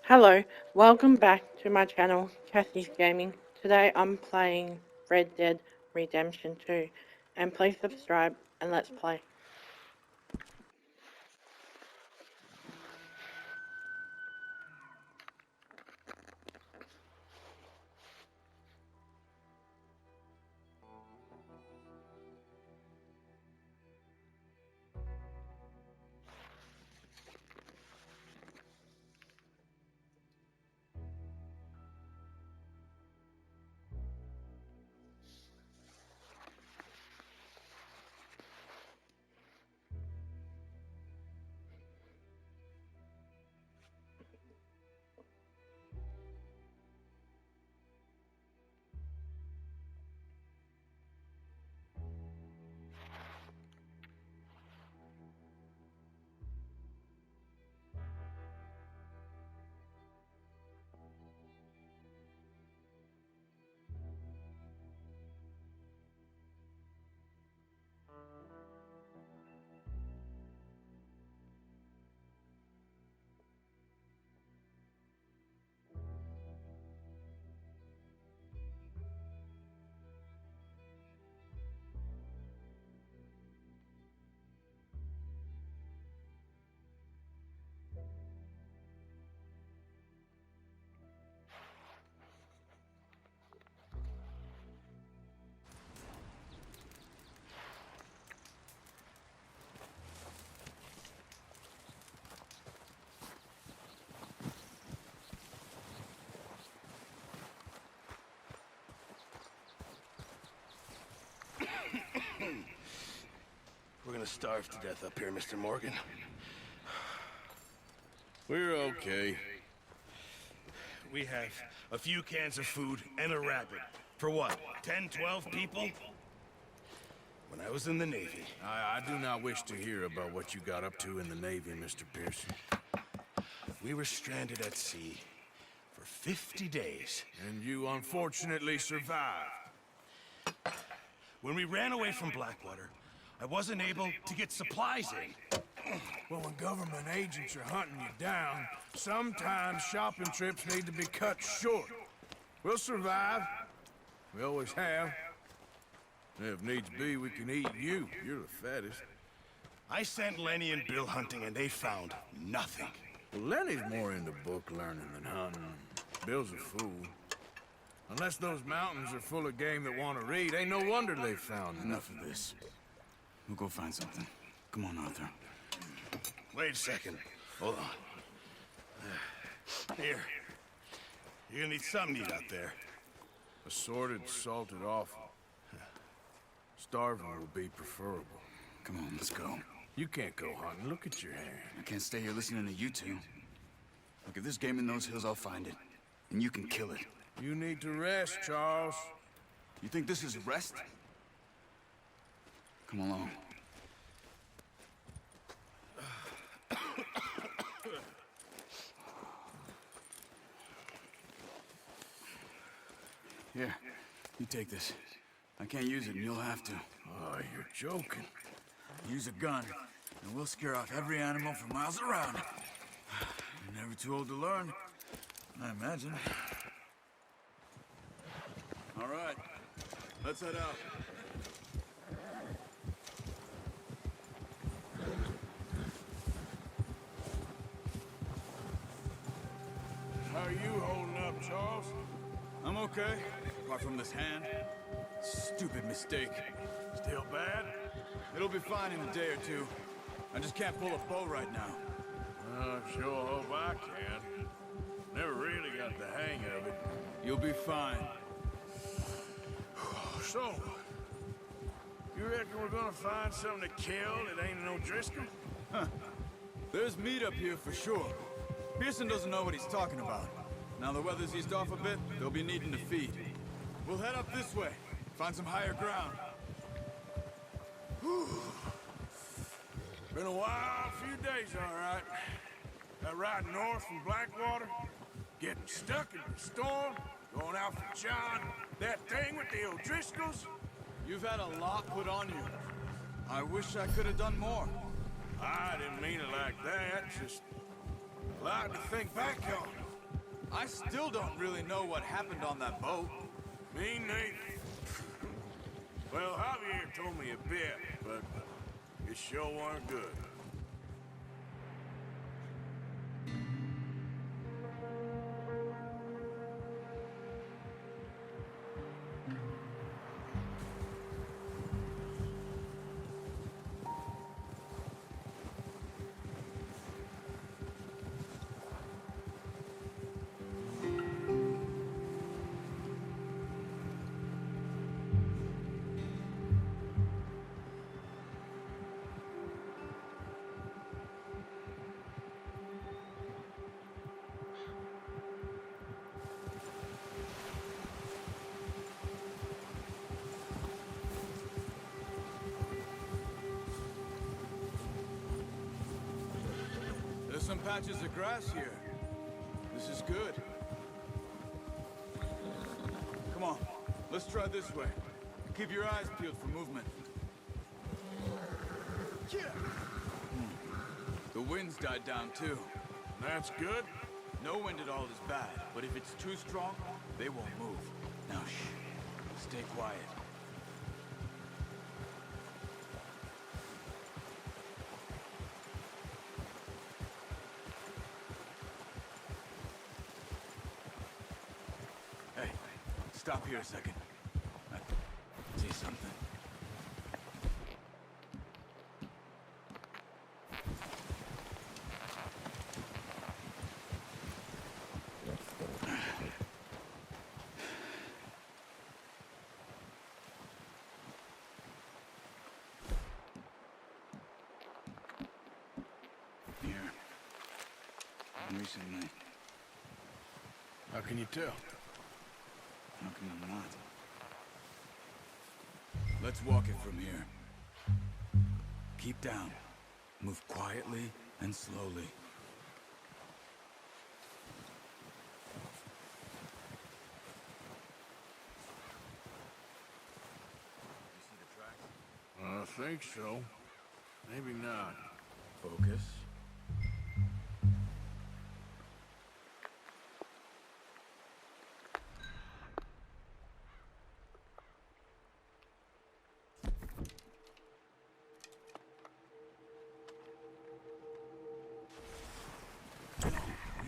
Hello, welcome back to my channel, Cassie's Gaming. Today I'm playing Red Dead Redemption 2, and please subscribe and let's play. We're gonna starve to death up here, Mr. Morgan. We're okay. We have a few cans of food and a rabbit. For what, 10, 12 people? When I was in the Navy. I do not wish to hear about what you got up to in the Navy, Mr. Pearson. We were stranded at sea for 50 days. And you unfortunately survived. When we ran away from Blackwater, I wasn't able to get supplies in. Well, when government agents are hunting you down, sometimes shopping trips need to be cut short. We'll survive. We always have. If needs be, we can eat you. You're the fattest. I sent Lenny and Bill hunting and they found nothing. Well, Lenny's more into book learning than hunting. Bill's a fool. Unless those mountains are full of game that want to read, ain't no wonder they found Enough of this. We'll go find something. Come on, Arthur. Wait a second. Hold on. Here. You're gonna need something to eat out there. Assorted, salted offal. Starving will be preferable. Come on, let's go. You can't go hunting. Look at your hair. I can't stay here listening to you two. Look, if there's game in those hills, I'll find it. And you can kill it. You need to rest, Charles. You think this is rest? Come along. Here, you take this. I can't use it, and you'll have to. Oh, you're joking. Use a gun, and we'll scare off every animal for miles around. You're never too old to learn, I imagine. All right, let's head out. How are you holding up, Charles? I'm okay, apart from this hand. Stupid mistake. Still bad? It'll be fine in a day or two. I just can't pull a bow right now. I sure hope I can. Never really got the hang of it. You'll be fine. So, you reckon we're gonna find something to kill that ain't no Driscoll? There's meat up here for sure. Pearson doesn't know what he's talking about. Now the weather's eased off a bit, they'll be needing to feed. We'll head up this way, find some higher ground. Been a wild few days, all right. That ride north from Blackwater, getting stuck in the storm, going out for John, that thing with the O'Driscolls. You've had a lot put on you. I wish I could have done more. I didn't mean it like that, just a lot to think back on. I still don't really know what happened on that boat. Me neither. Well, Javier told me a bit, but it sure weren't good. There's some patches of grass here. This is good. Come on, let's try this way. Keep your eyes peeled for movement. The wind's died down too. That's good. No wind at all is bad, but if it's too strong, they won't move. Now shh, stay quiet. Hey, stop here a second. I see something. Here. Recently. How can you tell? How can you not? Let's walk it from here. Keep down. Move quietly and slowly. You see the tracks? I think so. Maybe not. Focus.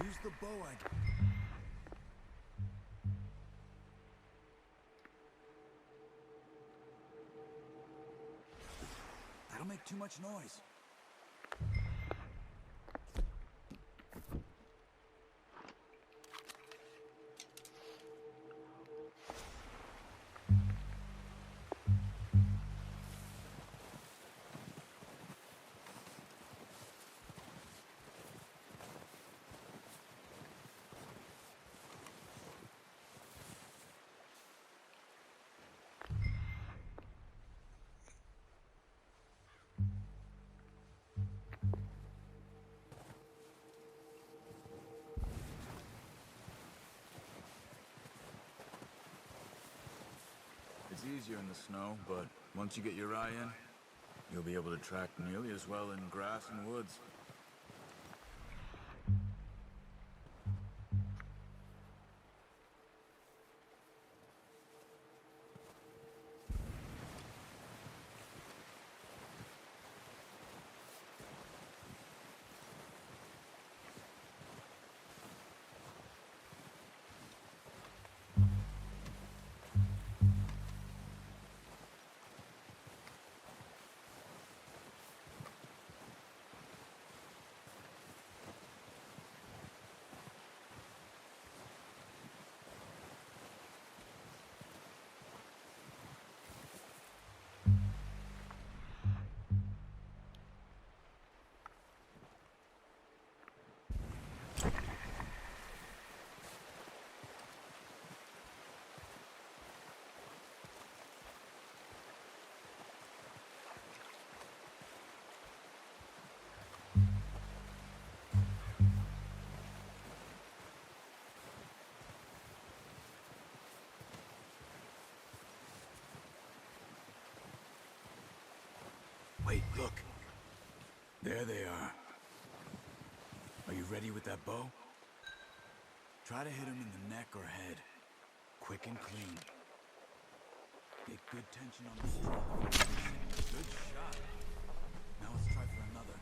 Use the bow That'll make too much noise. It's easier in the snow, but once you get your eye in, you'll be able to track nearly as well in grass and woods. Wait, look. There they are. Are you ready with that bow? Try to hit him in the neck or head. Quick and clean. Get good tension on the stroke. Good shot. Now let's try for another.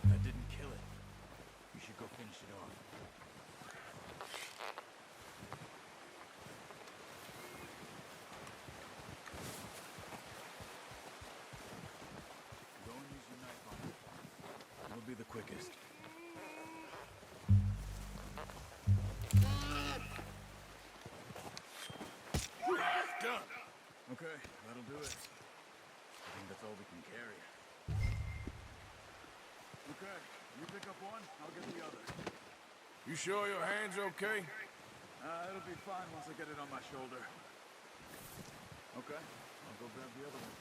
That didn't kill it. We should go finish it off. Go and use your knife on it. It'll be the quickest. Done. Okay, that'll do it. I think that's all we can carry. Okay, you pick up one, I'll get the other. You sure your hand's okay? It'll be fine once I get it on my shoulder. Okay, I'll go grab the other one.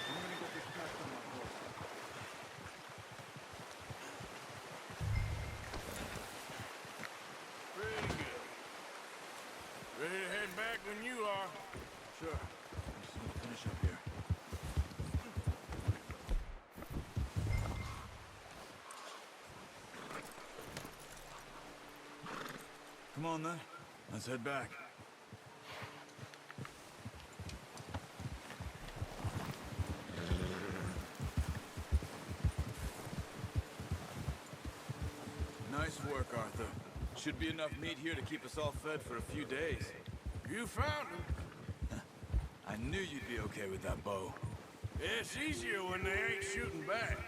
I'm gonna get this patched on my horse. Pretty good. Ready to head back when you are. Sure. I'm just gonna finish up here. Come on then. Let's head back. Nice work, Arthur. Should be enough meat here to keep us all fed for a few days. You found him. I knew you'd be okay with that bow. It's easier when they ain't shooting back.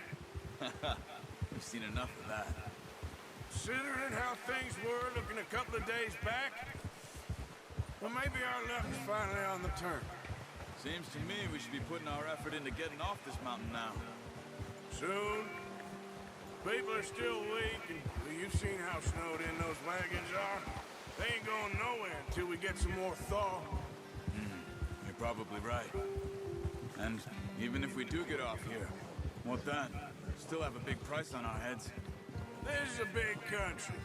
We've seen enough of that. Considering how things were looking a couple of days back, well, maybe our luck's finally on the turn. Seems to me we should be putting our effort into getting off this mountain now. Soon. People are still weak, and well, you've seen how snowed in those wagons are. They ain't going nowhere until we get some more thaw. You're probably right. And even if we do get off here, what then? Still have a big price on our heads. This is a big country.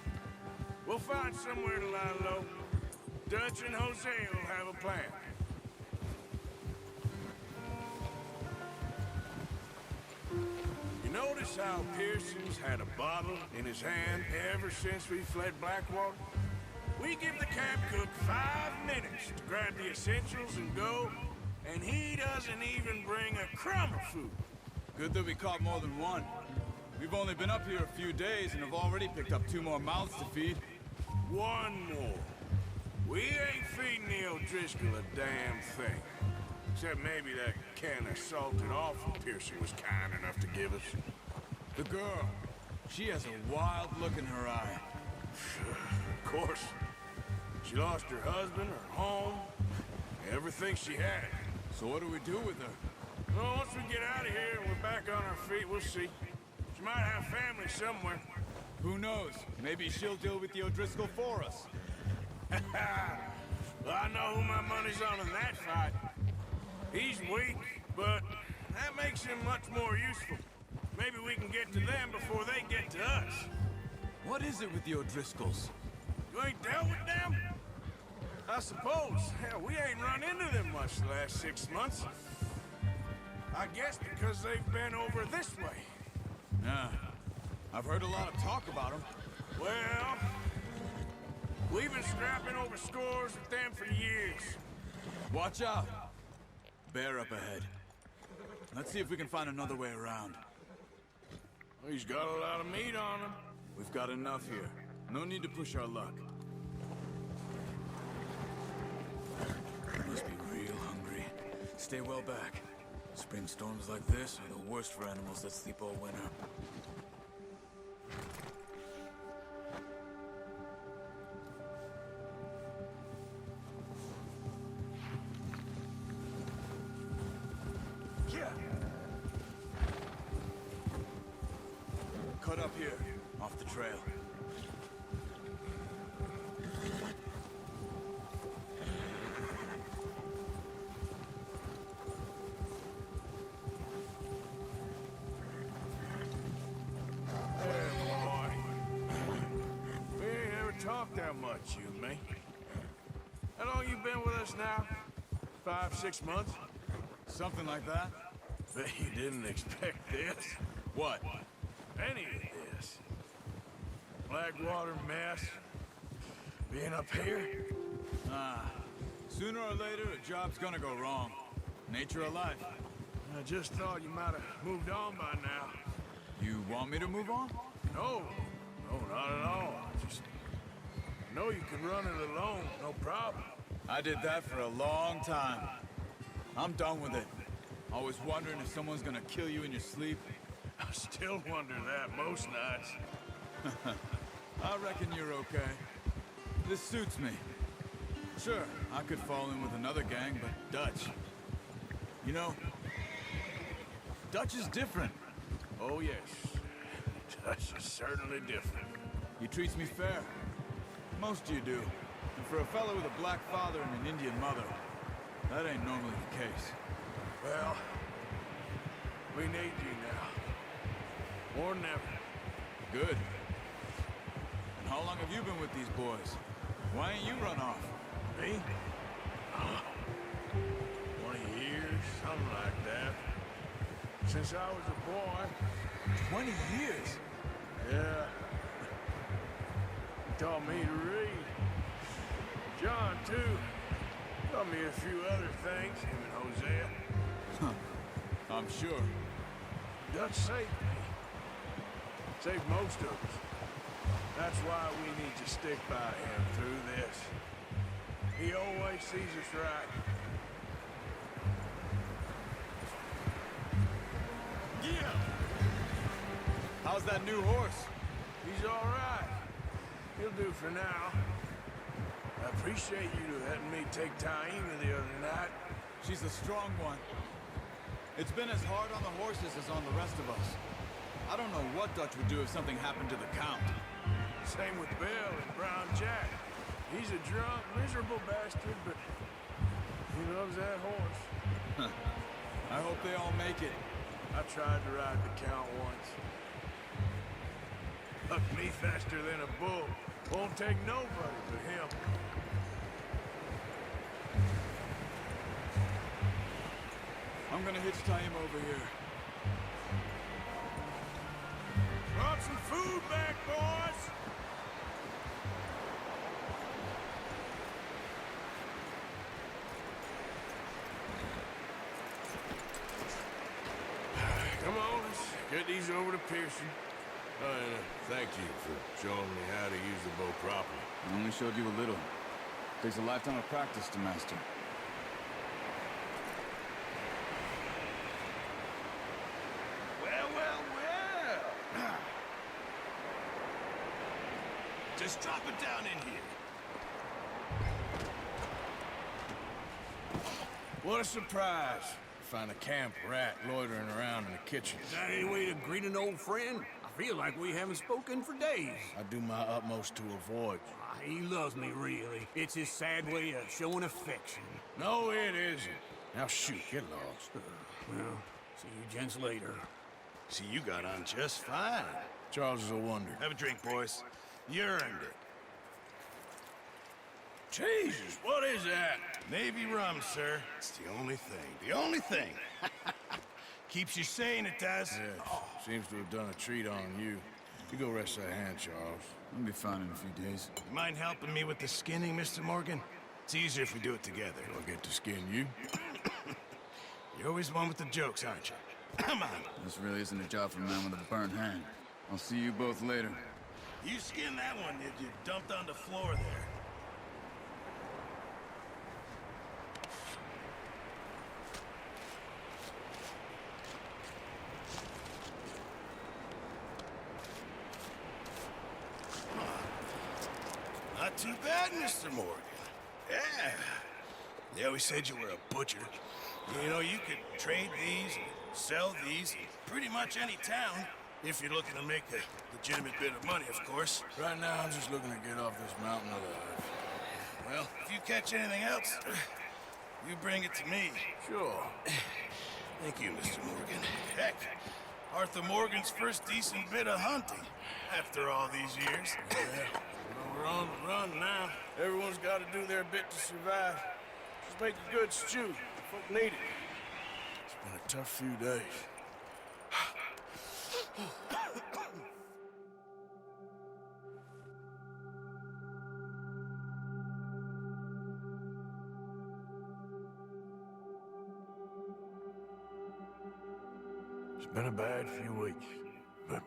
We'll find somewhere to lie low. Dutch and Jose will have a plan. You notice how Pearson's had a bottle in his hand ever since we fled Blackwater? We give the camp cook 5 minutes to grab the essentials and go, and he doesn't even bring a crumb of food. Good that we caught more than one. We've only been up here a few days and have already picked up 2 more mouths to feed. One more. We ain't feeding the O'Driscoll a damn thing. Except maybe that can of salted offal Pearson was kind enough to give us. The girl, she has a wild look in her eye. Of course. She lost her husband, her home, everything she had. So what do we do with her? Well, once we get out of here and we're back on our feet, we'll see. She might have family somewhere. Who knows? Maybe she'll deal with the O'Driscoll for us. Well, I know who my money's on in that fight. He's weak, but that makes him much more useful. Maybe we can get to them before they get to us. What is it with the O'Driscolls? You ain't dealt with them? I suppose. Hell, we ain't run into them much the last 6 months. I guess because they've been over this way. Yeah. I've heard a lot of talk about them. Well, we've been scrapping over scores with them for years. Watch out. Bear up ahead. Let's see if we can find another way around. He's got a lot of meat on him. We've got enough here. No need to push our luck. Must be real hungry. Stay well back. Spring storms like this are the worst for animals that sleep all winter. Cut up here, off the trail. Talk that much, you and me. How long you been with us now? 5, 6 months? Something like that? Bet you didn't expect this. What? Any of this. Blackwater mess. Being up here. Sooner or later, a job's gonna go wrong. Nature of life. I just thought you might have moved on by now. You want me to move on? No, not at all. I just know you can run it alone, no problem. I did that for a long time. I'm done with it. Always wondering if someone's gonna kill you in your sleep. I still wonder that most nights. I reckon you're okay. This suits me. Sure, I could fall in with another gang, but Dutch. You know, Dutch is different. Oh, yes. Dutch is certainly different. He treats me fair. Most of you do. And for a fellow with a black father and an Indian mother, that ain't normally the case. Well, we need you now. More than ever. Good. And how long have you been with these boys? Why ain't you run off? Me? 20 years, something like that. Since I was a boy. 20 years? Yeah. He taught me to read. John, too. Taught me a few other things, him and Hosea. I'm sure. Dutch saved me. Saved most of us. That's why we need to stick by him through this. He always sees us right. Yeah! How's that new horse? He's all right. He'll do for now. I appreciate you letting me take Taima the other night. She's a strong one. It's been as hard on the horses as on the rest of us. I don't know what Dutch would do if something happened to the Count. Same with Bill and Brown Jack. He's a drunk, miserable bastard, but he loves that horse. I hope they all make it. I tried to ride the Count once. Hucked me faster than a bull. Won't take nobody but him. I'm gonna hitch Taima over here. Brought some food back, boys! Come on, let's get these over to Pearson. And thank you for showing me how to use the bow properly. I only showed you a little. Takes a lifetime of practice to master. Well. Just drop it down in here. What a surprise. Find a camp rat loitering around in the kitchen. Is that any way to greet an old friend? I feel like we haven't spoken for days. I do my utmost to avoid. He loves me, really. It's his sad way of showing affection. No, it isn't. Now shoot, get lost. Well, see you gents later. See, you got on just fine. Charles is a wonder. Have a drink, boys. You earned it. Jesus, what is that? Navy rum, sir. It's the only thing. The only thing. Keeps you sane, it does. Yes, seems to have done a treat on you. You go rest that hand, Charles. I'll be fine in a few days. You mind helping me with the skinning, Mr. Morgan? It's easier if we do it together. Do I get to skin you? You're always one with the jokes, aren't you? Come on. This really isn't a job for a man with a burnt hand. I'll see you both later. You skinned that one, did you? Dumped on the floor there. Not too bad, Mr. Morgan. Yeah. They always said you were a butcher. You know, you could trade these, sell these, in pretty much any town, if you're looking to make a legitimate bit of money, of course. Right now, I'm just looking to get off this mountain alive. Well, if you catch anything else, you bring it to me. Sure. Thank you, Mr. Morgan. Heck, Arthur Morgan's first decent bit of hunting after all these years. Yeah. Well, we're on the run now. Everyone's got to do their bit to survive. Just make a good stew. Folk need it. It's been a tough few days. It's been a bad few weeks, but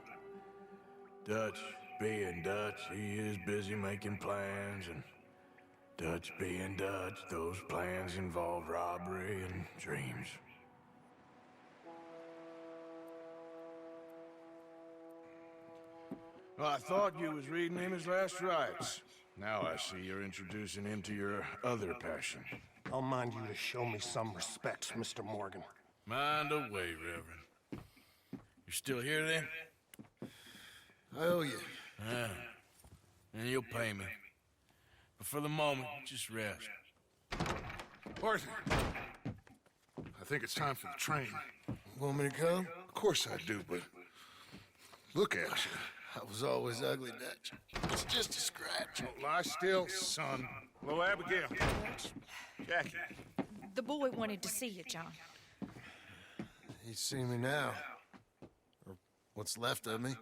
Dutch being Dutch, he is busy making plans, and Dutch being Dutch, those plans involve robbery and dreams. Well, I thought you was reading him his last rites. Now I see you're introducing him to your other passion. I'll mind you to show me some respect, Mr. Morgan. Mind away, Reverend. You're still here, then? I owe you. Ah, and you'll pay me. But for the moment, just rest. Arthur, I think it's time for the train. Want me to come? Of course I do, but look at you. I was always ugly, Dutch. It's just a scratch. Don't lie still, son. Hello, Abigail. Jackie. The boy wanted to see you, John. He's seen me now. Or what's left of me.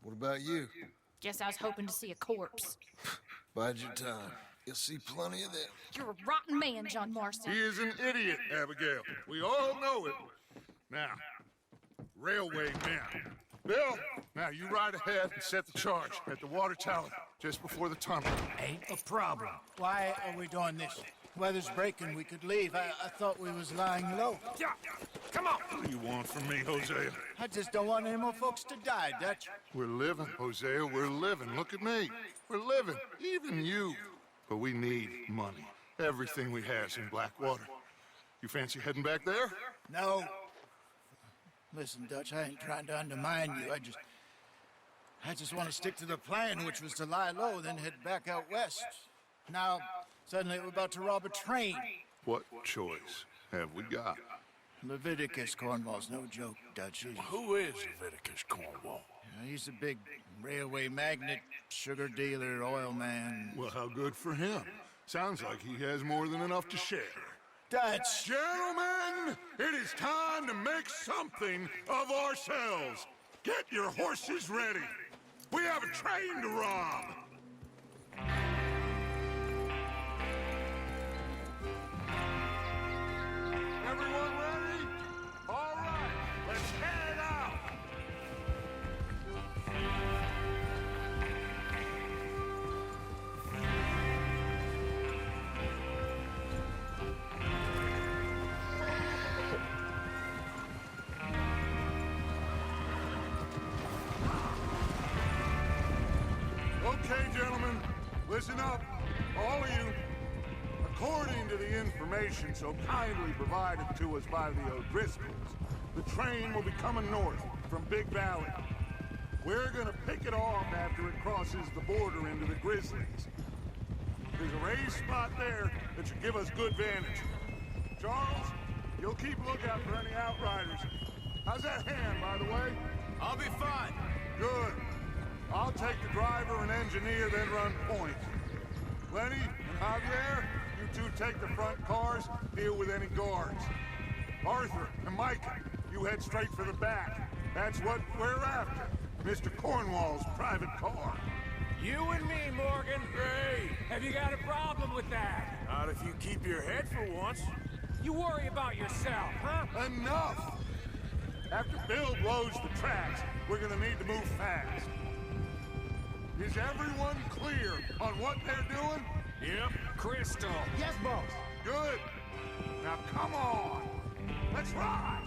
What about you? Guess I was hoping to see a corpse. Bide your time. You'll see plenty of them. You're a rotten man, John Marston. He is an idiot, Abigail. We all know it. Now, railway men. Bill, now you ride ahead and set the charge at the water tower just before the tunnel. Ain't a problem. Why are we doing this? Weather's breaking, we could leave. I thought we was lying low. Yeah, come on! What do you want from me, Hosea? I just don't want any more folks to die, Dutch. We're living, Hosea, we're living. Look at me. We're living, even you. But we need money. Everything we has in Blackwater. You fancy heading back there? No. Listen, Dutch, I ain't trying to undermine you. I just want to stick to the plan, which was to lie low, then head back out west. Now, suddenly we're about to rob a train. What choice have we got? Leviticus Cornwall's no joke, Dutch. Who is Leviticus Cornwall? He's a big railway magnate, sugar dealer, oil man. Well, how good for him. Sounds like he has more than enough to share. Dutch! Gentlemen, it is time to make something of ourselves. Get your horses ready. We have a train to rob. Everyone ready? All right, let's head out. Okay, gentlemen, listen up, all of you. According to the information so kindly provided to us by the O'Driscolls, the train will be coming north from Big Valley. We're gonna pick it off after it crosses the border into the Grizzlies. There's a raised spot there that should give us good vantage. Charles, you'll keep lookout for any outriders. How's that hand, by the way? I'll be fine. Good. I'll take the driver and engineer, then run point. Lenny and Javier, you two take the front cars, deal with any guards. Arthur and Micah, you head straight for the back. That's what we're after. Mr. Cornwall's private car. You and me, Morgan. Hey, have you got a problem with that? Not if you keep your head for once. You worry about yourself, huh? Enough! After Bill blows the tracks, we're gonna need to move fast. Is everyone clear on what they're doing? Yep, Crystal. Yes, boss. Good. Now come on. Let's ride.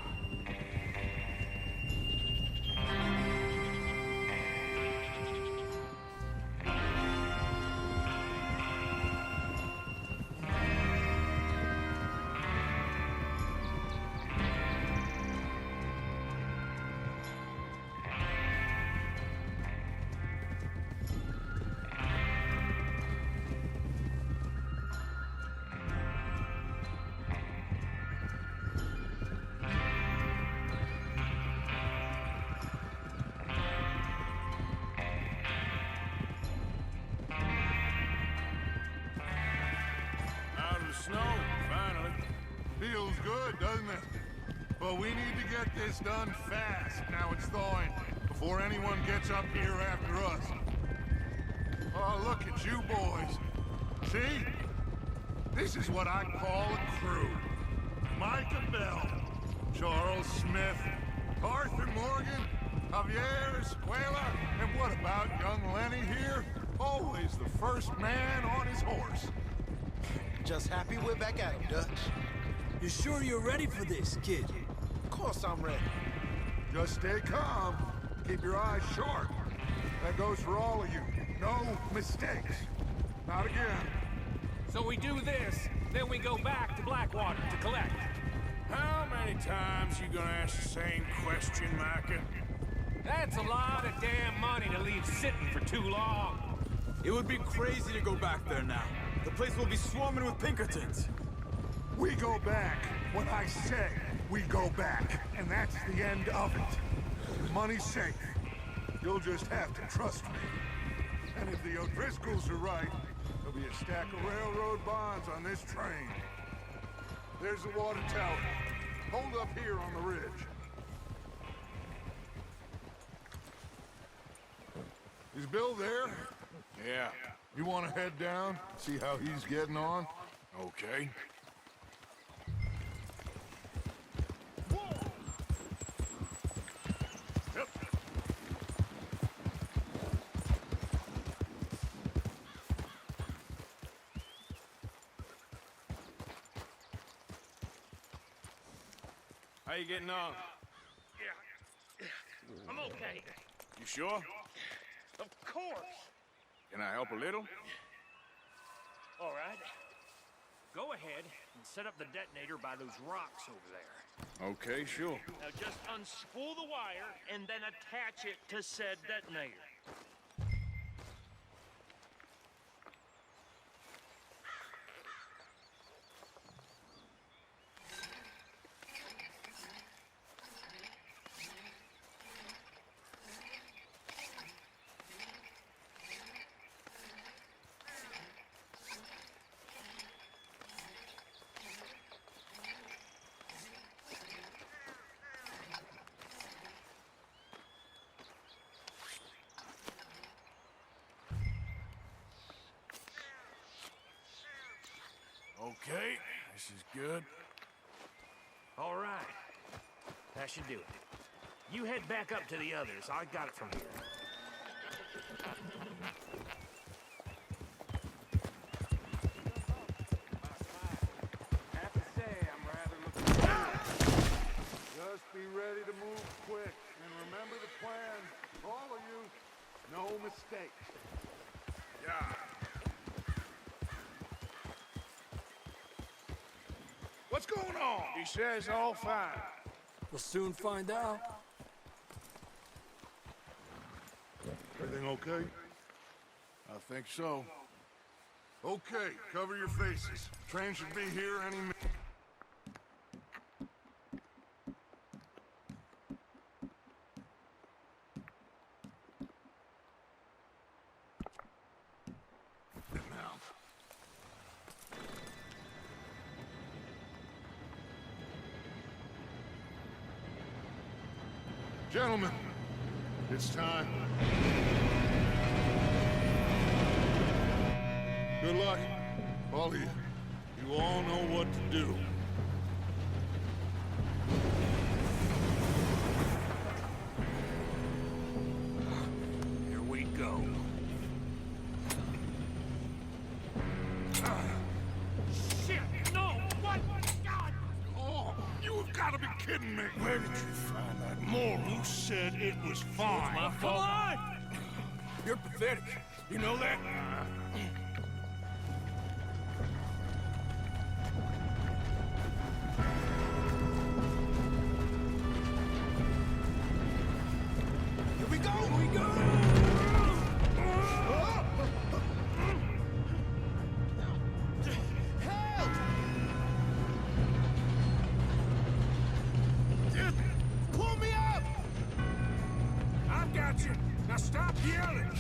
Out of the snow, finally. Feels good, doesn't it? But we need to get this done fast. Now it's thawing, before anyone gets up here after us. Oh, look at you boys. See? This is what I call a crew. Micah Bell, Charles Smith, Arthur Morgan, Javier Escuela, and what about young Lenny here? Always the first man on his horse. Just happy we're back at him, Dutch. You sure you're ready for this, kid? Of course I'm ready. Just stay calm. Keep your eyes sharp. That goes for all of you. No mistakes. Not again. So we do this, then we go back to Blackwater to collect. How many times you gonna ask the same question, Micah? That's a lot of damn money to leave sitting for too long. It would be crazy to go back there now. The place will be swarming with Pinkertons. We go back when I say we go back, and that's the end of it. Money's safe. You'll just have to trust me. And if the O'Driscolls are right, there'll be a stack of railroad bonds on this train. There's the water tower. Hold up here on the ridge. Is Bill there? Yeah, You want to head down, see how he's getting on? okay. Yep. How you getting on? Yeah. I'm okay. You sure? Of course. Can I help a little? All right. Go ahead and set up the detonator by those rocks over there. Okay, sure. Now just unspool the wire and then attach it to said detonator. Okay, this is good. All right. That should do it. You head back up to the others. I got it from here. Have to say, I'm rather looking. Just be ready to move quick. And remember the plan. All of you, no mistakes. Yeah. What's going on? He says all fine. We'll soon find out. Everything okay? I think so. Okay, cover your faces. Train should be here any minute. Now, Gentlemen, it's time. Good luck, all of you. You all know what to do. Here we go. Shit! No! What? God! Oh, you have got to be kidding me. Where did you find that moron who said it was fine? My fault. Come on! You're pathetic. You know that? Here we go! Here we go! Help! Pull me up! I've got you. Now stop yelling.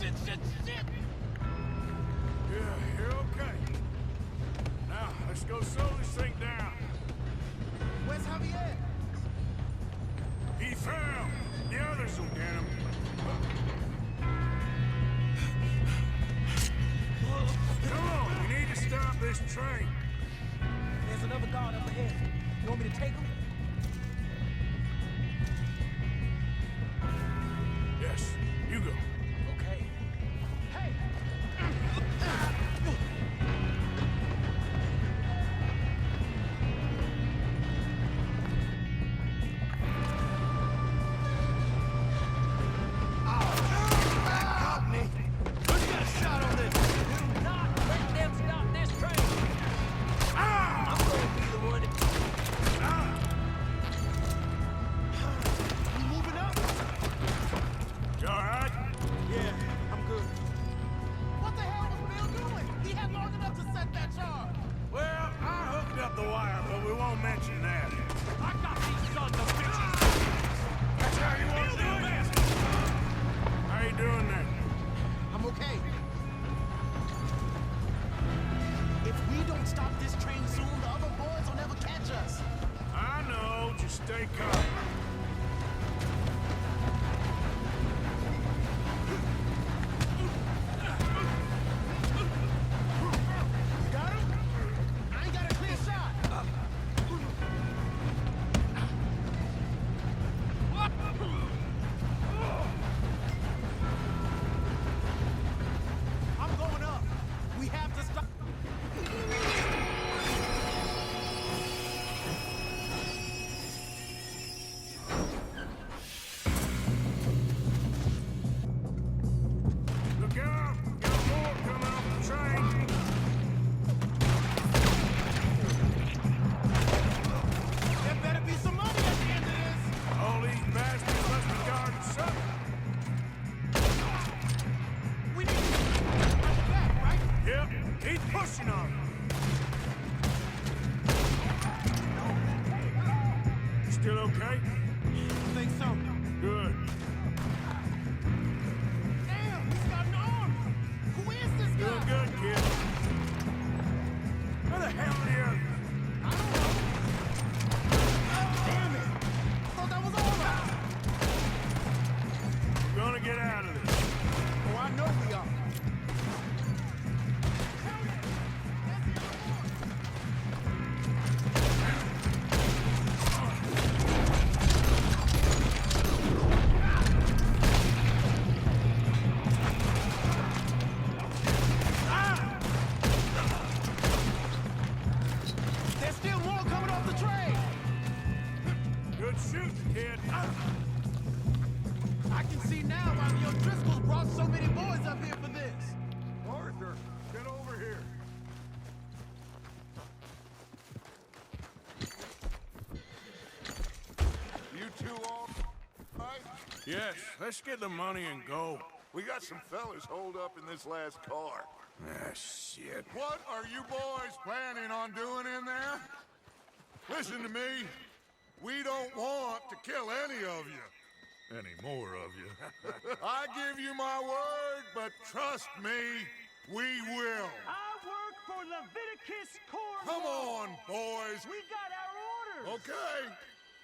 Shit, shit, shit! Yeah, you're okay. Now, let's go slow this thing down. Where's Javier? He fell. The others will get him. Come on, we need to stop this train. There's another guard up ahead. You want me to take him? Yes, you go. Okay. Hey! Who's got a shot on this? Do not let them stop this train! I'm gonna be the one to... You moving up? You all right? Yeah, I'm good. What the hell was Bill doing? He had long enough to set that charge. Well, I hooked up the wire, but we won't mention that. I got these sons of bitches! That's how you want to do it? How you doing then? I'm okay. If we don't stop this train soon, the other boys will never catch us. I know, just stay calm. You got him? I ain't got a clear shot. I'm going up. We have to stop. Look out! Got more coming off the train. There better be some money at the end of this. All these bastards must be guarding something. We need to get back, right? Yep, keep pushing on them. You still okay? I think so. Good. Damn, he's got an arm. Who is this guy? Doing good, kid. Where the hell are the others? I don't know. Damn it. I thought that was all right. We're gonna get out of this. Oh, I know we are. There's still more coming off the train. Good shooting, kid. I can see now why the O'Driscolls brought so many boys up here for this. Arthur, get over here. You two all right? Yes, let's get the money and go. We got some fellas holed up in this last car. Ah, shit. What are you boys planning on doing in there? Listen to me. We don't want to kill any of you. Any more of you. I give you my word, but trust me, we will. I work for Leviticus Corps. Come on, boys. We got our orders. Okay.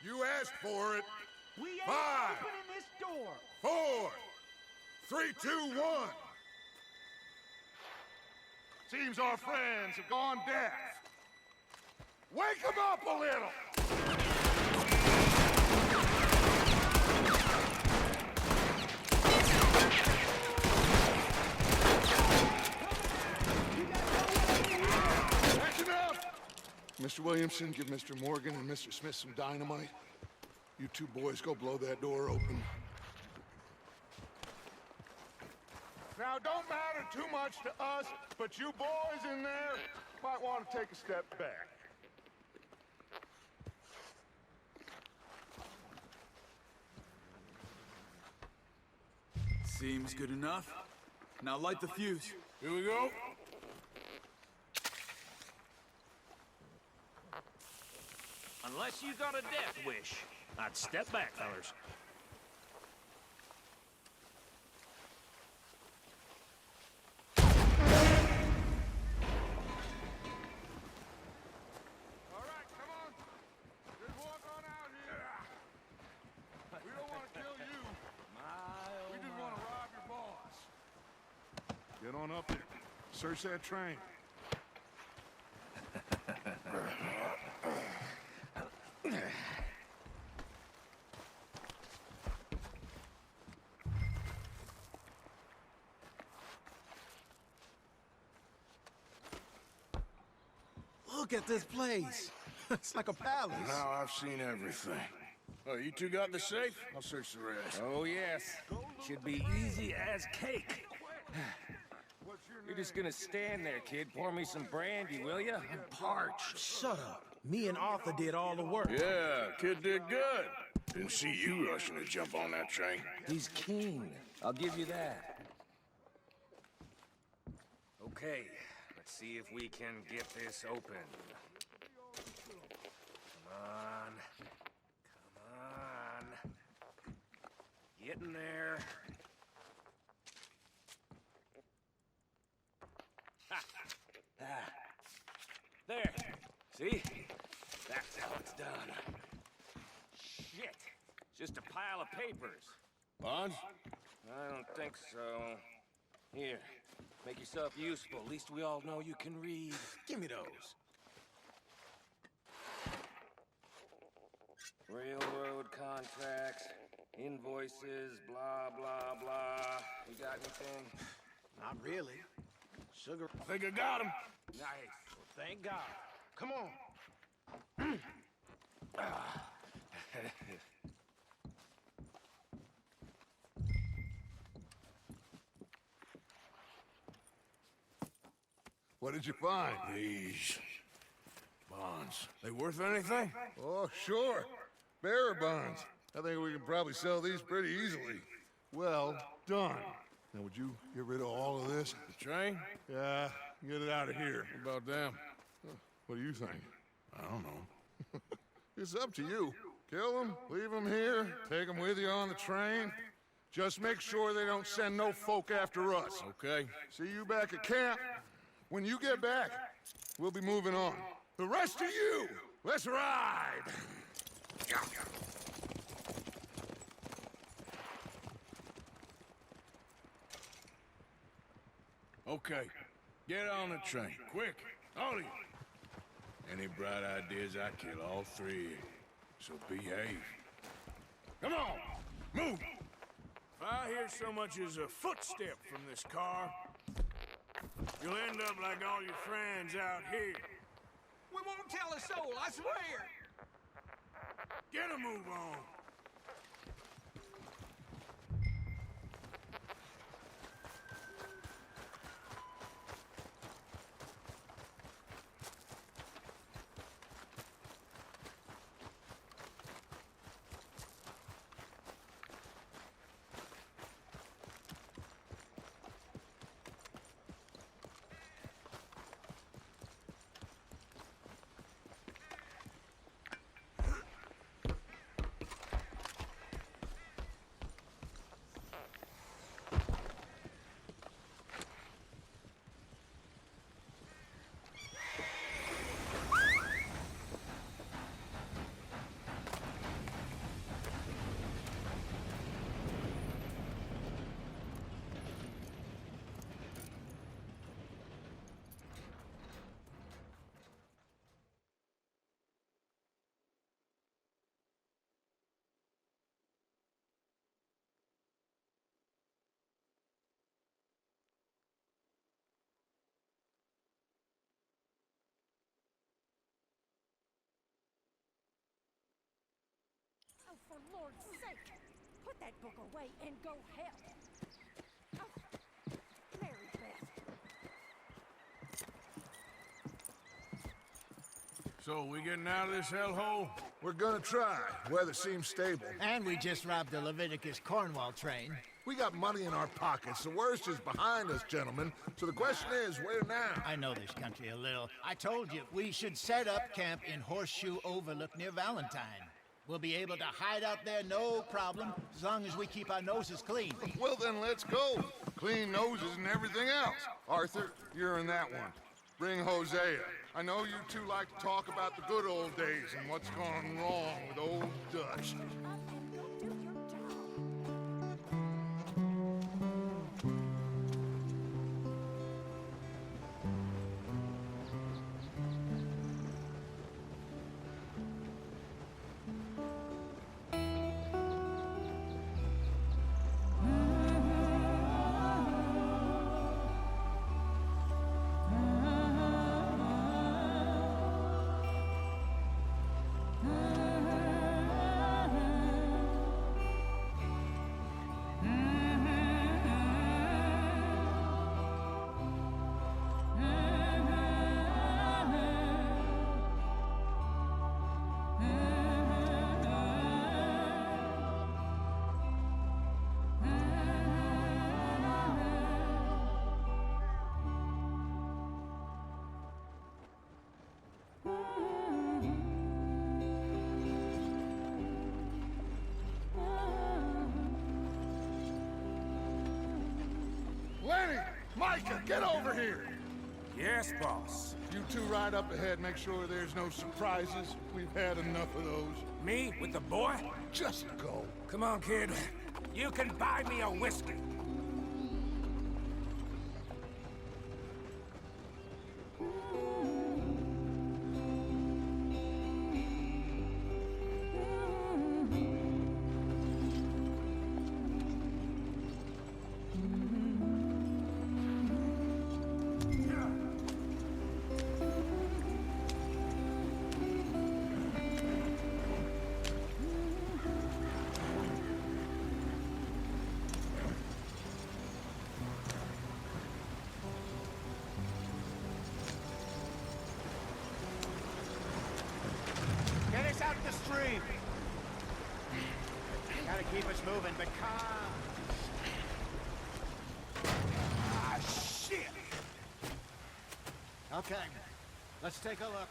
You asked for it. We ain't 5, opening this door. 4, 3, 2, 1. Seems our friends have gone deaf. Wake them up a little! That's enough! Mr. Williamson, give Mr. Morgan and Mr. Smith some dynamite. You two boys go blow that door open. Now, don't matter too much to us, but you boys in there might want to take a step back. Seems good enough. Now light the fuse. Here we go. Unless you got a death wish, I'd step back, fellas. All right, come on. Just walk on out here. We don't want to kill you. We just want to rob your boss. Get on up there. Search that train. Look at this place. It's like a palace. Now I've seen everything. Oh, you two got the safe? I'll search the rest. Oh, yes. Should be easy as cake. You're just gonna stand there, kid. Pour me some brandy, will ya? I'm parched. Shut up. Me and Arthur did all the work. Yeah, kid did good. Didn't see you rushing to jump on that train. He's keen. I'll give you that. Okay, let's see if we can get this open. Come on. Come on. Get in there. Ha! Ah. There. See? That's how it's done. Shit. It's just a pile of papers. Bonds? I don't think so. Here. Make yourself useful. At least we all know you can read. Give me those. Railroad contracts, invoices, blah, blah, blah. You got anything? Not really. Sugar. I think I got him. Nice. Thank God. Come on. What did you find? These bonds. They worth anything? Oh, sure. Bearer bonds. I think we can probably sell these pretty easily. Well done. Now, would you get rid of all of this? The train? Yeah, get it out of here. What about them? What do you think? I don't know. It's up to you. Kill them, leave them here, take them with you on the train. Just make sure they don't send no folk after us. Okay. See you back at camp. When you get back, we'll be moving on. The rest of you, let's ride! Okay, get on the train, quick, all of you. Any bright ideas, I kill all three, so behave. Come on, move! If I hear so much as a footstep from this car, you'll end up like all your friends out here. We won't tell a soul, I swear. Get a move on. that book away and go help. Oh, Mary Beth. So, we getting out of this hellhole? We're gonna try. Weather seems stable. And we just robbed the Leviticus Cornwall train. We got money in our pockets. The worst is behind us, gentlemen. So the question is, where now? I know this country a little. I told you, we should set up camp in Horseshoe Overlook near Valentine. We'll be able to hide out there, no problem, as long as we keep our noses clean. Well, then let's go. Clean noses and everything else. Arthur, you're in that one. Bring Hosea. I know you two like to talk about the good old days and what's gone wrong with old Dutch. Lenny! Micah, get over here! Yes, boss. You two ride up ahead, make sure there's no surprises. We've had enough of those. Me with the boy? Just go. Come on, kid. You can buy me a whiskey. Get us out the stream. Gotta keep us moving, but calm. Ah, shit! Okay, let's take a look.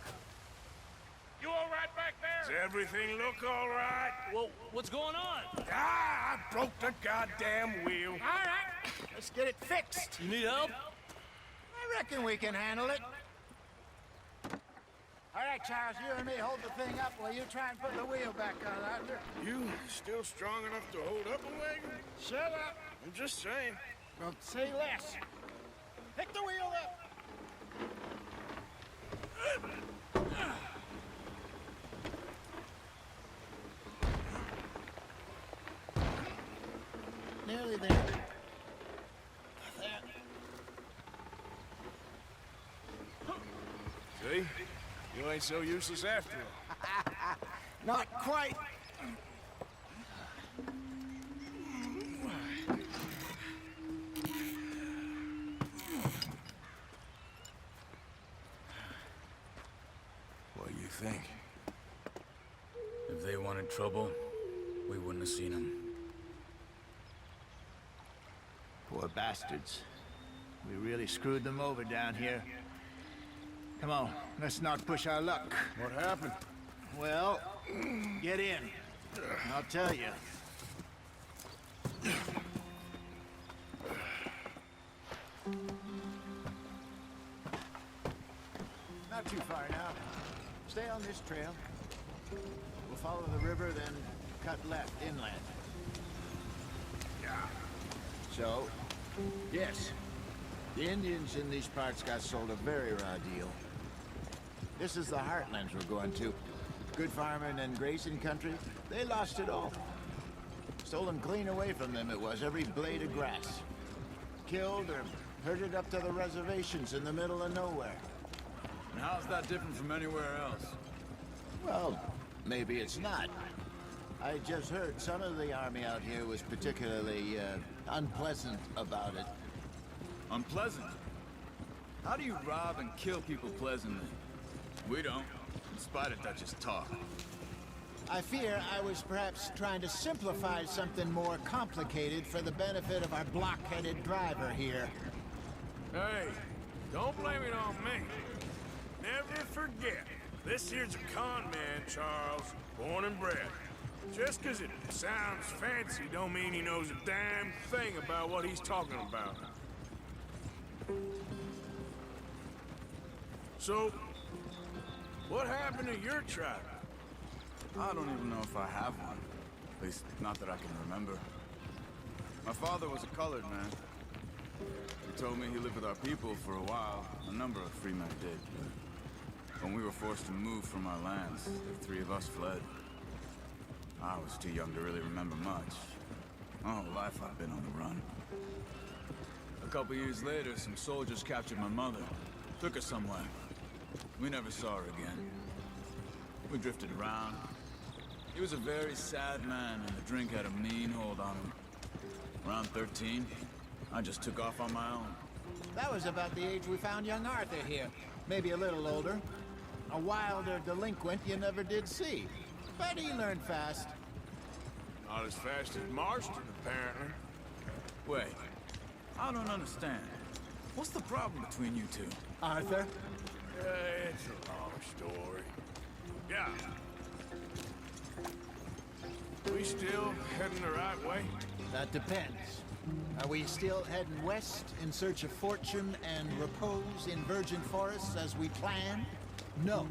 You all right back Does there? everything look all right? Well, what's going on? Ah, I broke the goddamn wheel. All right, let's get it fixed. You need help? I reckon we can handle it. All right, Charles, you and me hold the thing up while you try and put the wheel back on, Arthur. You still strong enough to hold up a wagon? Shut up. I'm just saying. Don't say less. Pick the wheel up. Nearly there. There. See? You ain't so useless after all. Not quite. What do you think? If they wanted trouble, we wouldn't have seen them. Poor bastards. We really screwed them over down here. Come on, let's not push our luck. What happened? Well, get in. I'll tell you. Not too far now. Stay on this trail. We'll follow the river, then cut left inland. Yeah. So, yes, the Indians in these parts got sold a very raw deal. This is the heartlands we're going to. Good farming and grazing country, they lost it all. Stolen clean away from them it was, every blade of grass. Killed or herded up to the reservations in the middle of nowhere. And how's that different from anywhere else? Well, maybe it's not. I just heard some of the army out here was particularly unpleasant about it. Unpleasant? How do you rob and kill people pleasantly? We don't, in spite of Dutch's talk. I fear I was perhaps trying to simplify something more complicated for the benefit of our block-headed driver here. Hey, don't blame it on me. Never forget, this here's a con man, Charles, born and bred. Just 'cause it sounds fancy don't mean he knows a damn thing about what he's talking about. So, what happened to your tribe? I don't even know if I have one. At least, not that I can remember. My father was a colored man. He told me he lived with our people for a while. A number of free men did. When we were forced to move from our lands, the three of us fled. I was too young to really remember much. My whole life I've been on the run. A couple years later, some soldiers captured my mother. Took her somewhere. We never saw her again. We drifted around. He was a very sad man, and the drink had a mean hold on him. Around 13, I just took off on my own. That was about the age we found young Arthur here. Maybe a little older. A wilder delinquent you never did see. But he learned fast. Not as fast as Marston, apparently. Wait, I don't understand. What's the problem between you two? Arthur? It's a long story. Yeah. We still heading the right way? That depends. Are we still heading west in search of fortune and repose in virgin forests as we planned? No.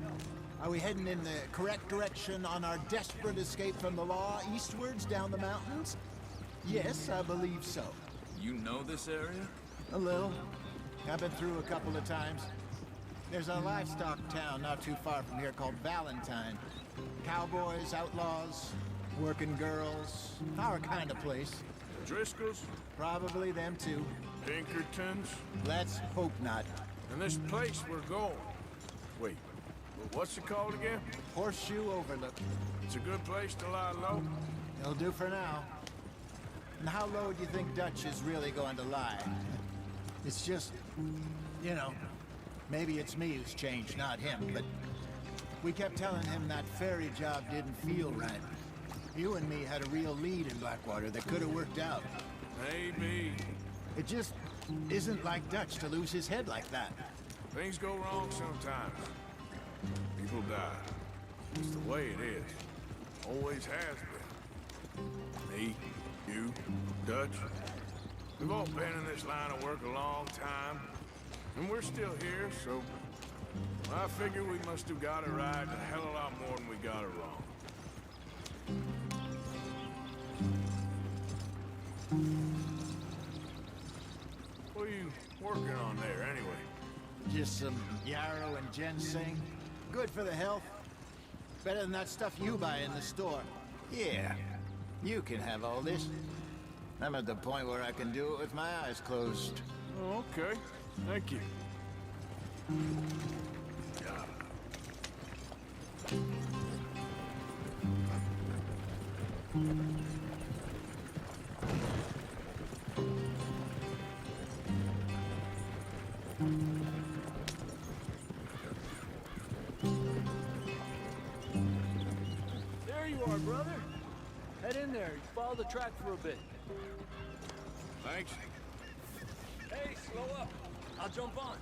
Are we heading in the correct direction on our desperate escape from the law eastwards down the mountains? Yes, I believe so. You know this area? A little. I've been through a couple of times. There's a livestock town not too far from here called Valentine. Cowboys, outlaws, working girls, our kind of place. Driscoll's? Probably them too. Pinkertons? Let's hope not. And this place we're going. Wait, what's it called again? Horseshoe Overlook. It's a good place to lie low? It'll do for now. And how low do you think Dutch is really going to lie? It's just, you know, maybe it's me who's changed, not him, but we kept telling him that ferry job didn't feel right. You and me had a real lead in Blackwater that could have worked out. Maybe. It just isn't like Dutch to lose his head like that. Things go wrong sometimes. People die. It's the way it is. Always has been. Me, you, Dutch. We've all been in this line of work a long time. And we're still here, so I figure we must have got it right a hell of a lot more than we got it wrong. What are you working on there, anyway? Just some yarrow and ginseng. Good for the health. Better than that stuff you buy in the store. Yeah, you can have all this. I'm at the point where I can do it with my eyes closed. Oh, okay. Thank you. There you are, brother. Head in there. Follow the track for a bit. Thanks. Hey, slow up. I'll jump on.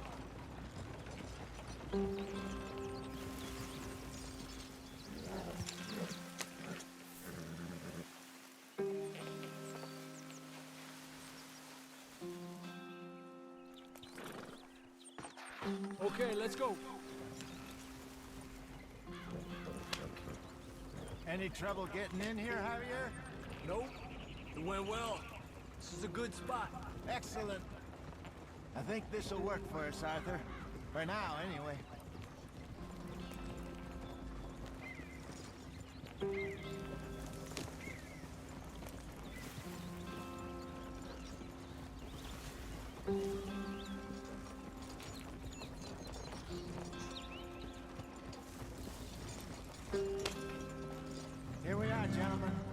Okay, let's go. Any trouble getting in here, Javier? Nope. It went well. This is a good spot. Excellent. I think this'll work for us, Arthur. For now, anyway. Here we are, gentlemen.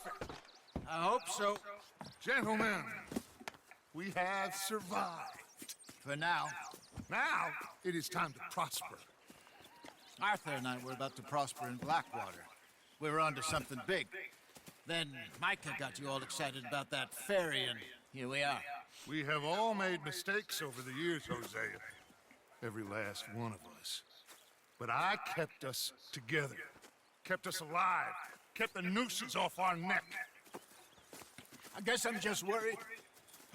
perfect. I hope so. Gentlemen, we have survived. For now. Now, it is time to prosper. Arthur and I were about to prosper in Blackwater. We were onto something big. Then Micah got you all excited about that ferry, and here we are. We have all made mistakes over the years, Hosea. Every last one of us. But I kept us together. Kept us alive. Kept the nooses off our neck. I guess I'm just worried.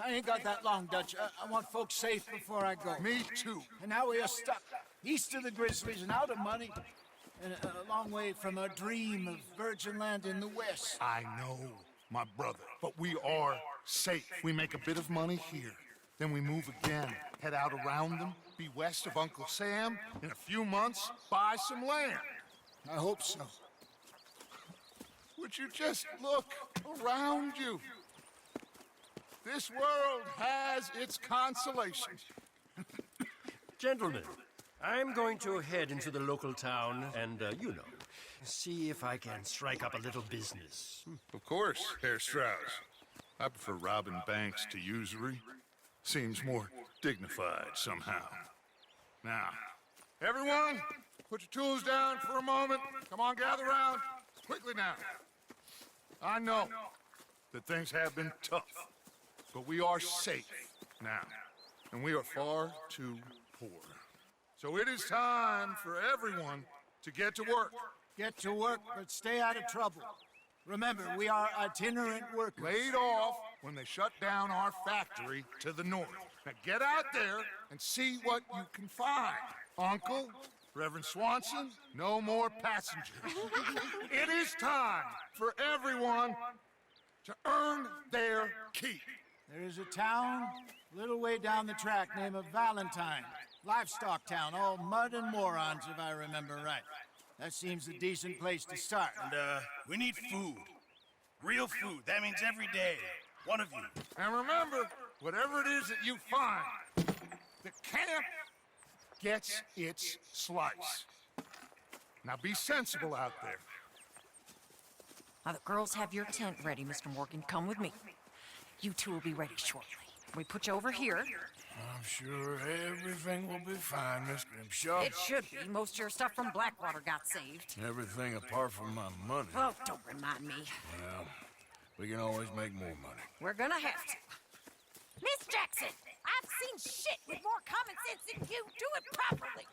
I ain't got that long, Dutch. I want folks safe before I go. Me too. And now we are stuck, east of the Grizzlies and out of money, and a long way from a dream of virgin land in the west. I know, my brother, but we are safe. We make a bit of money here, then we move again, head out around them, be west of Uncle Sam, in a few months, buy some land. I hope so. Would you just look around you? This world has its consolations. Gentlemen, I'm going to head into the local town and, see if I can strike up a little business. Of course, Herr Strauss. I prefer robbing banks to usury. Seems more dignified somehow. Now, everyone, put your tools down for a moment. Come on, gather round. Quickly now. I know that things have been tough, but we are safe now, and we are far too poor. So it is time for everyone to get to work. Get to work, but stay out of trouble. Remember, we are itinerant workers. Laid off when they shut down our factory to the north. Now get out there and see what you can find. Uncle, Reverend Swanson, no more passengers. It is time for everyone to earn their keep. There is a town a little way down the track named Valentine. Livestock town, all mud and morons, if I remember right. That seems a decent place to start. And, we need food. Real food. That means every day. One of you. And remember, whatever it is that you find, the camp gets its slice. Now be sensible out there. Now, the girls have your tent ready, Mr. Morgan. Come with me. You two will be ready shortly. We put you over here. I'm sure everything will be fine, Miss Grimshaw. It should be. Most of your stuff from Blackwater got saved. Everything apart from my money. Oh, don't remind me. Well, we can always make more money. We're gonna have to. Miss Jackson, I've seen shit with more common sense than you. Do it properly.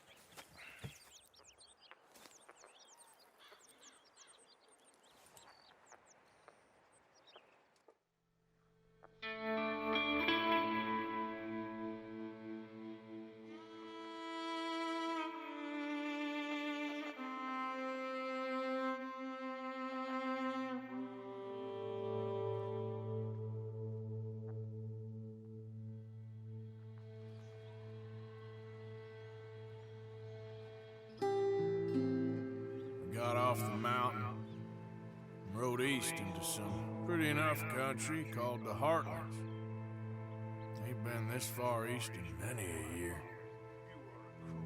Got off the mountain and rode east into some pretty enough country called the Heartlands. Ain't been this far east in many a year.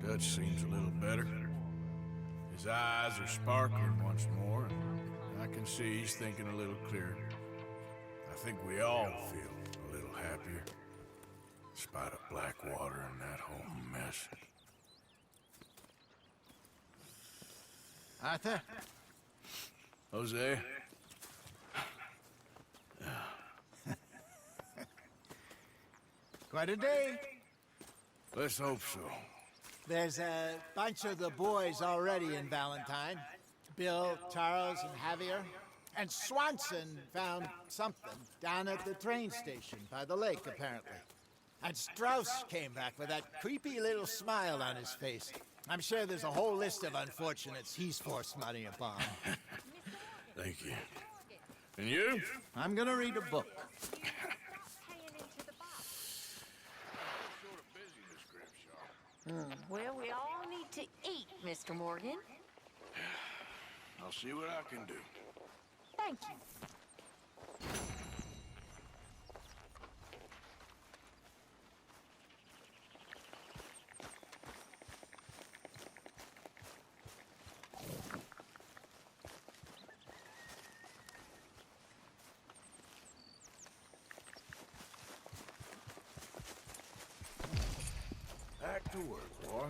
Dutch seems a little better. His eyes are sparkling once more, and I can see he's thinking a little clearer. I think we all feel a little happier, in spite of Blackwater and that whole mess. Arthur? Jose? Quite a day. Let's hope so. There's a bunch of the boys already in Valentine. Bill, Charles, and Javier. And Swanson found something down at the train station by the lake, apparently. And Strauss came back with that creepy little smile on his face. I'm sure there's a whole list of unfortunates he's forced money upon. Thank you. And you? I'm gonna read a book. Well, we all need to eat, Mr. Morgan. I'll see what I can do. Thank you. back to work, boy.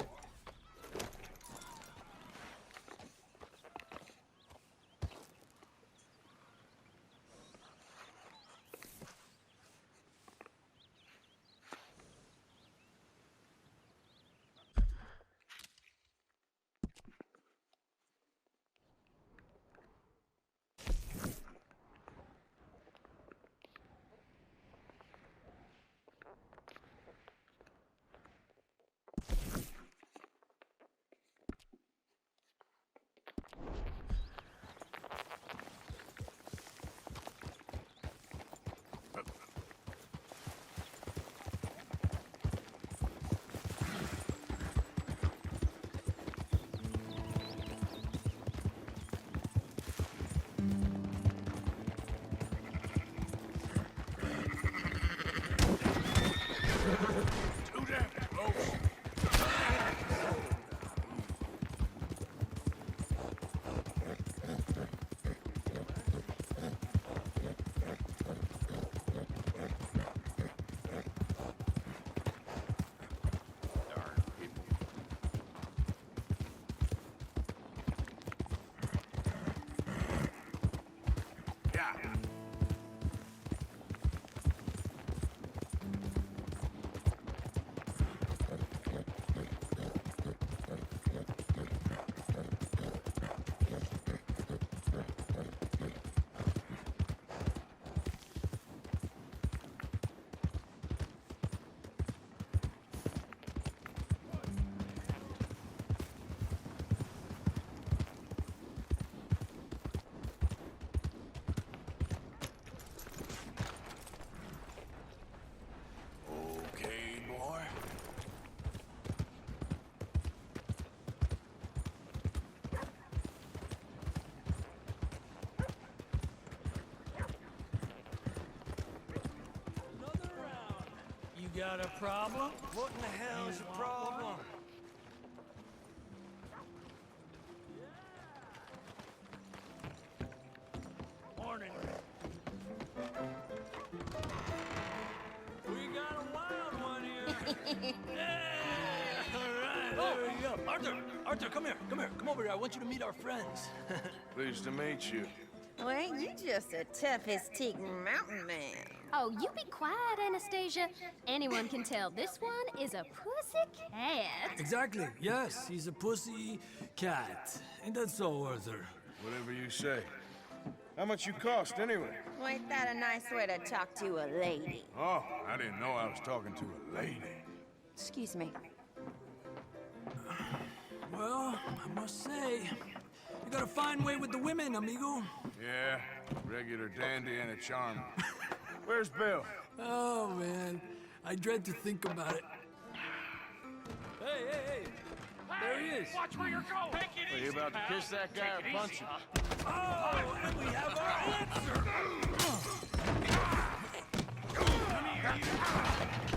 Too damn close. Yeah. Okay, boy. You got a problem? What in the hell is your problem? Morning. We got a wild one here. Yeah, all right, there we go. Arthur, come here, come over here. I want you to meet our friends. Pleased to meet you. Well, ain't you just a tough-as-teak mountain man? Oh, you be quiet, Anastasia. Anyone can tell this one is a pussy cat. Exactly. Yes, he's a pussy cat. Ain't that so, Arthur? Whatever you say. How much you cost, anyway? Well, ain't that a nice way to talk to a lady? Oh, I didn't know I was talking to a lady. Excuse me. Well, I must say, you got a fine way with the women, amigo. Yeah, regular dandy and a charm. Where's Bill? Oh, man. I dread to think about it. Hey! There he is. Watch where you're going. Take it Are you easy, about to pal. kiss that guy or Take it punch easy, him? huh? Oh, and we have our answer. Come here, you.